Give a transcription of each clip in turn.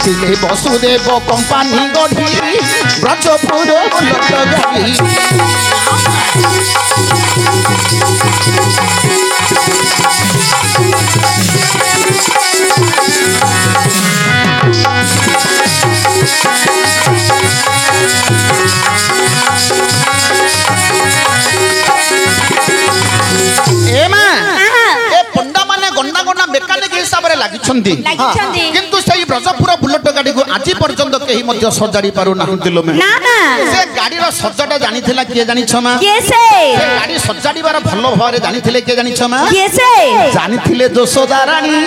ଥିଲେ ବସୁଦେବ କମ୍ପାନୀ ଗଢ଼ି ବ୍ରଜପୁର ବୁଲଟ ଗାଡ଼ି किंतु सही ब्रजपुर बुलेट गाड़ी को आज पर्यंत कहीं मध्य सजाड़ी पारु नाहंती लो ना से गाड़ी रो सजाटा जानी थिला किए जानी छमा कैसे गाड़ी सजाड़ी बार भलो भारे जानी थिले किए जानी छमा कैसे जानी थिले यशोदा रानी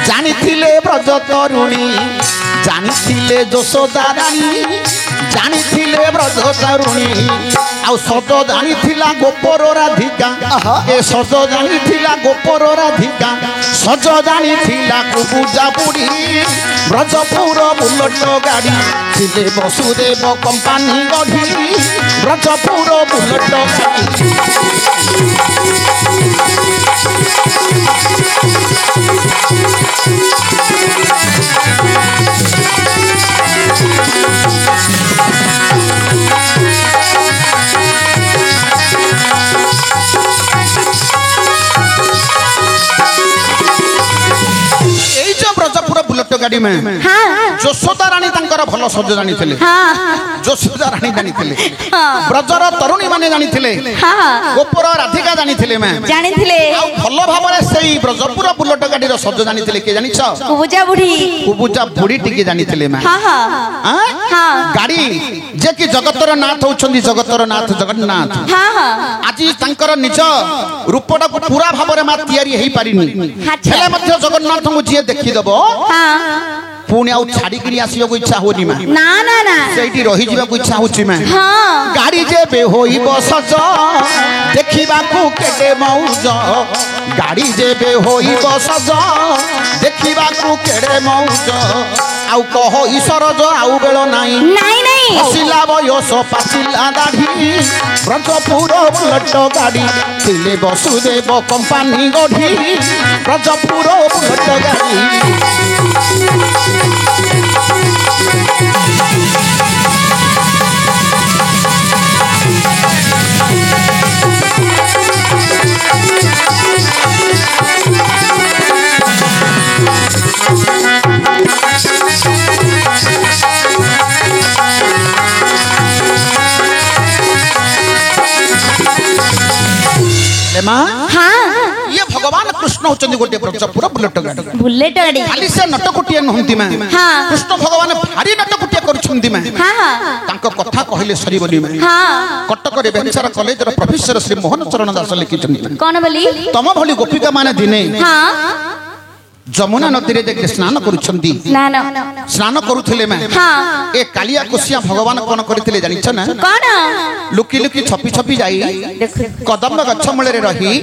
जानी थिले ब्रज तरुणी जानी थिले यशोदा रानी जानी थिले ब्रज तरुणी आउ सज जानी थिला गोपर राधिका ए सज जानी थिला गोपर राधिका सज जानी थिला कुबुजा बुढ़ी ब्रजपुर बुलेट गाड़ी थिले वसुदेव कंपानी गढ़ी ब्रजपुर बुलेट गाड़ी बुलेट गाड़ी में यशोदा रानी तंकर भल सज जानी थिले यशोदा रानी जानी थिले ब्रजर तरुणी माने जानी थिले गोपर राधिका जानी थिले मैं जानी थिले आ भल भाबरे सेही ब्रजपुर बुलेट गाड़ी रो सज जानी थिले के जानी छ कुबुजा बुढ़ी टिके जानी थिले मैं गाड़ी जे कि जगतर नाथ होछंदी जगतर नाथ जगन्नाथ आज तंकर निज रूपटा को पूरा भाबरे मा तयारी हेई पारिनी हेले मध्य जगन्नाथ को जे देखि दबो पुणी आउ छाड़ी करी आसियो को इच्छा होनी मा ना ना ना सेठी रही जीवा को इच्छा होची मा गाड़ी जे बे होइबो सज देखिबा को केटे मौज गाड़ी जे बे होइबो सज देखिबा को केड़े मौज आउ कहो ईश्वर जो आउ बेलो नाही नहीं हसिला बयस पाचिला दाढ़ी ब्रजपुर बुलेट गाड़ी थिले वसुदेव कंपानी गढ़ी ब्रजपुर बुलेट गाड़ी ये भगवान कृष्ण होचंदी गोटे ब्रजपुर बुलेट गाड़ी खाली से नटकुटिया नहंती में कृष्ण भगवान भारी नटकुटिया करछंदी में तांको कथा कहले सरीबनी में कटक रे बेंसार कॉलेज रो प्रोफेसर श्री मोहन चरण दास लिखिछंदी कोन बोली तम भली गोपिका माने दिने जमुना नदी रे स्नान करुछंदी स्नान करुथिले में ए कालिया कोसिया भगवान कोन करथिले जानि छ ना कोन लुकी लुकी छपी छपी जाई कदम गछ मूले रे रही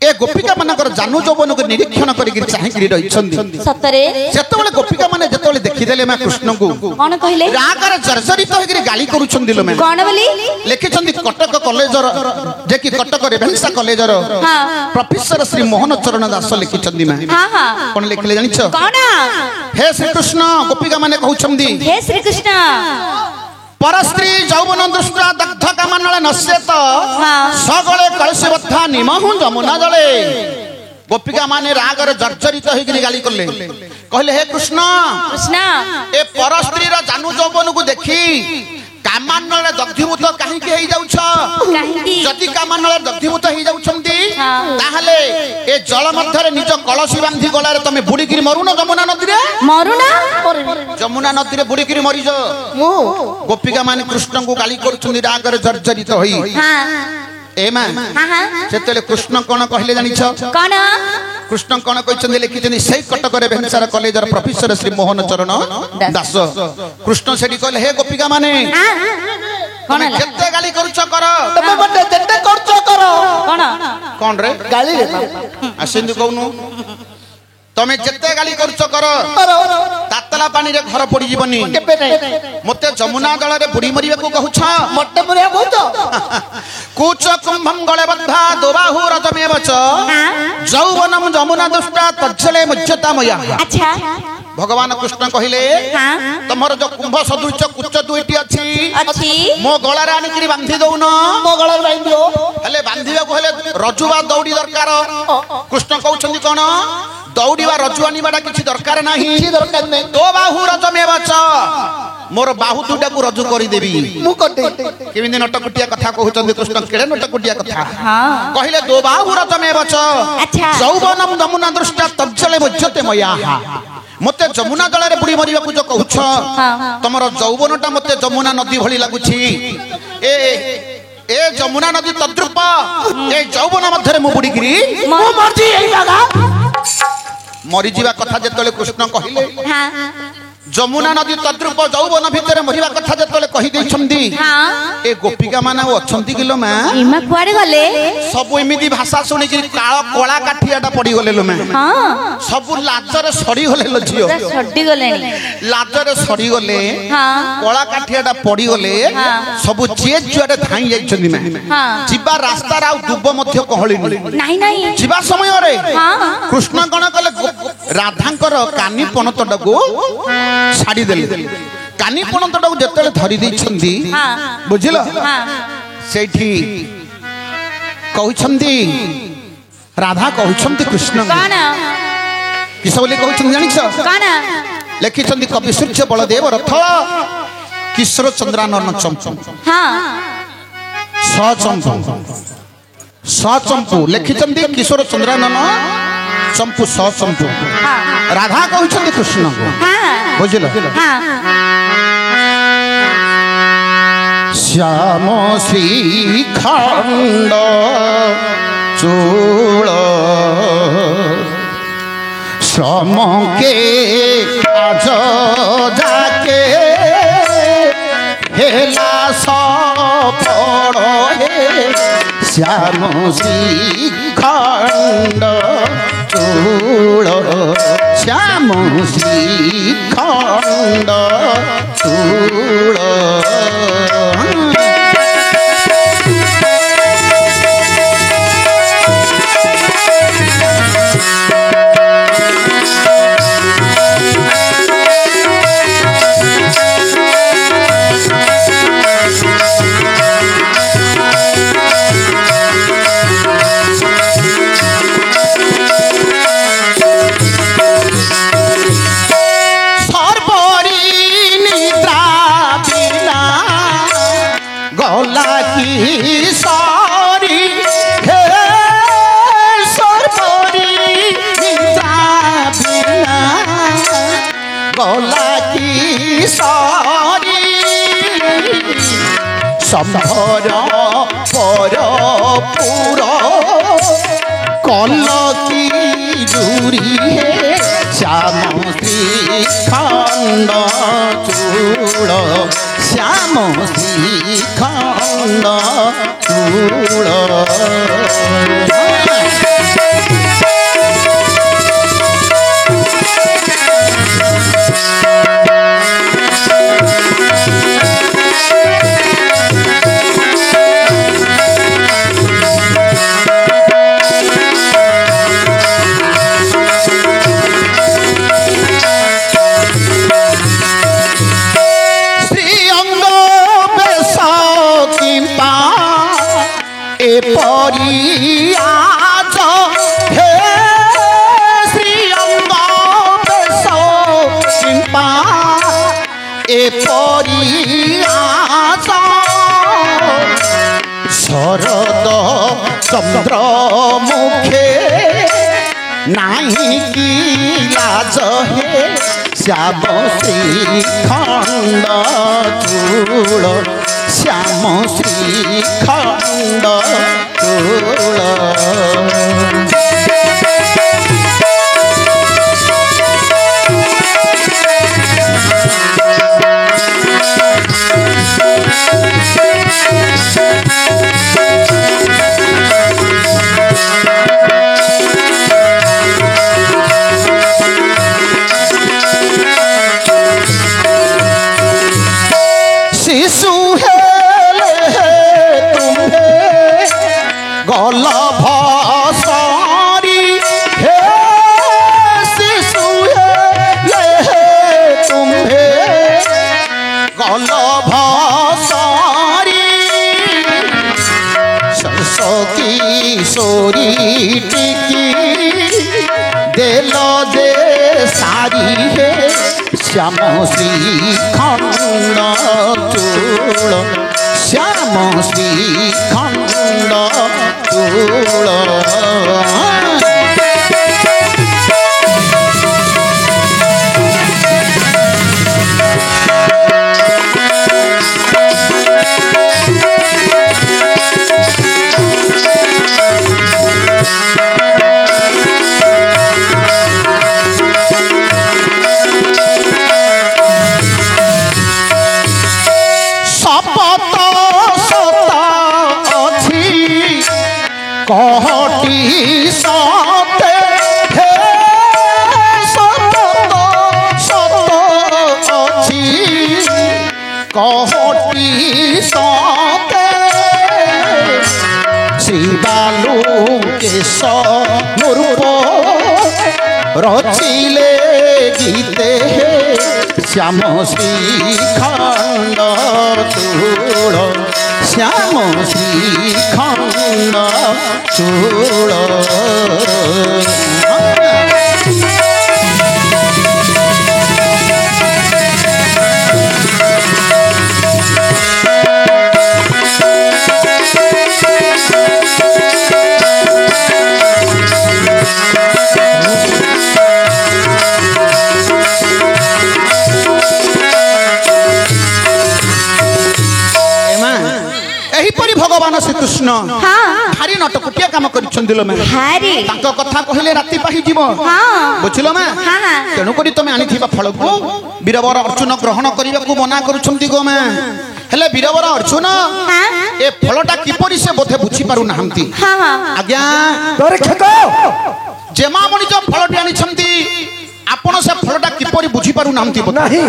ए गोपिका मानकर जानू जौवन को निरीक्षण करी चाहि करी रही छंदी सतरे सेतबेले गोपिका माने जेतबेले देखि देले मा कृष्ण को कोन कहिले रागर जर्जरित होई गाली करूछंदी लो में कोन बोली लिखि छंदी कटक कॉलेज रो जे कि कटक रे भेंसा कॉलेज रो प्रोफेसर श्री मोहन चरण दास लिखि छंदी में कोन लिखले जानि छ कोन हे श्री कृष्ण गोपिका माने कहउछंदी हे श्री कृष्ण परस्त्री जौवन दृष्टा दग्ध कामनले नश्यत सगळे कलशबद्धा निमहु जमुना जले गोपिका माने रागर जर्जरित होई गाली करले कहले हे कृष्ण ए परस्त्री रा जानू जौवन को देखी कामनले दग्धीभूत काहे के हेई जाउछ जति कामनले दग्धीभूत हेई जाउछंती ताहले ए जल मध्यरे निज कलसी बांधी गलारे तमे बुडी किरी मरुना जमुना नदी रे मरुना जमुना नदी रे बुडी किरी मरि जो गोपिका माने कृष्ण को गाली करछुंदी रागर जर्जरित होई ए मा सेतले कृष्ण कोन कहले जानि छ कोन कृष्ण कोन कहछंदी लिखिछंदी सेई कटक रे भेंसार कॉलेज र प्रोफेसर श्री मोहन चरण दास कृष्ण सेठी कहले हे गोपिका माने कोन केते गाली करूछ कर तमे बटे जेते करछ कर कोन कोन रे गाली रे आसेंदु कहनु तमे जेते गाली करूछ कर तातला पानी रे घर पड़ी जीवनी केबे नै मते जमुना जल रे बुडी मरिबा को कहूछ मते मरिया कहूछ कुच कुंभम गले बद्धा दोबाहु रजमे बच जौवनम जमुना दुष्टा तज्जले मुज्जता मया अच्छा भगवान कृष्ण कहले तमर जो कुंभ सदृश कुच दुईटी अछि मो गळा रे आनिकरी बांधी दउन मो गळा रे बांधी दो हले बांधीबा को हले रजुवा दौड़ी दरकार कृष्ण कहउछन्ती कोन दौड़ीवा रजु आनिबाडा किछि दरकार नाही तो बाहु रज में बच मोर बाहु दुटा को रजु करी देबी मु कटे केमिन नटकुटिया कथा कहउछन्ती कृष्ण केडे नटकुटिया कथा कहले दो बाहु रज में बच यौवनम दमुना दृष्टा तज्जले मुज्जते मयाहा मते जमुना जल बुड़ी मरिया को जो कहूछ तमर यौवनटा मते जमुना नदी भली लागुछि ए ए जमुना नदी तद्रूप ए यौवन मध्य मु बुड़ी गिरी मो मर्जी एई बागा मरी जीवा कथा जेतले कृष्ण कहिले जमुना नदी तद्रूप यौवन भितर मरिवा कथा जेतले कहि दैछन्ती ए गोपिका माने अछन्ती किलो मा इमा कुआडे गले सब एमिदी भाषा सुनि कि काळ कोळा काठियाटा पड़ी गले लो मा हां सब लाजरे सड़ी गले लो झियो सड़ी गलेनी लाजरे सड़ी गले हां कोळा काठियाटा पड़ी गले सब जे जुआडे थाई जाइछन्ती मा हां जिबा रास्ता रा दुब मध्य कहलिनी नाही नाही जिबा समय रे हां कृष्ण गण कले राधांकर कानी पनतडको छाड़ी देले कानी पनतडको जेतले धरि दैछन्ती बुझिलो सेठी कहउछन्ती राधा कहउछन्ती कृष्ण कोन किस बोली कहउछन्ती जानिछ कोन लिखिछन्ती कवि सूर्य बलदेव रथ किशोर चंद्रानन चंपू हां सचंपू लिखिछन्ती किशोर चंद्रानन चंपू सचंपू राधा कहउछन्ती कृष्ण को बुझिलो श्याम श्री खंड चूल श्रम के काज जाके हेला सफल हे श्याम श्री खंड चूल श्याम श्री खंड चूल संभर पर पूरा कल की दूरी है श्याम श्री खंड चूड़ श्याम श्री खंड चूड़ शरद चंद्र मुखे नाही की लाज हे श्याम श्री खंड चूड़ श्याम श्री खंड चूड़ शिशु हेले तुम्हें गल भसारी टिकी देलो जे सारी हे श्याम श्री खंड चूल श्याम श्री खंड चूल कहटी सते हे सत सत अछि कहटी सते श्री बालू केश रूप रचिले गीते श्याम श्री खंड चूल श्याम श्री खंड चूल भगवान श्रीकृष्ण भारी नटकुटिया काम करिछन्दिलो मैं हारी तांको कथा कहिले राति पाहि जीवो बुझिलो मैं तेनु करी तमे आनी थिबा फल को वीरवर अर्जुन ग्रहण करिबा को मना करूछन्ति गो मैं हेले वीरवर अर्जुन ए फलटा किपरि से बोधे बुझी पारु नाहंती आज्ञा तोरे खेको जेमामणि जो फलटी आनी छन्ति आपण से फलटा किपरि बुझी पारु नाहंती नहीं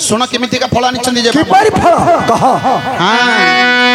सुन केमिति का फल आनी छन्ति जे किपरि फल कह हां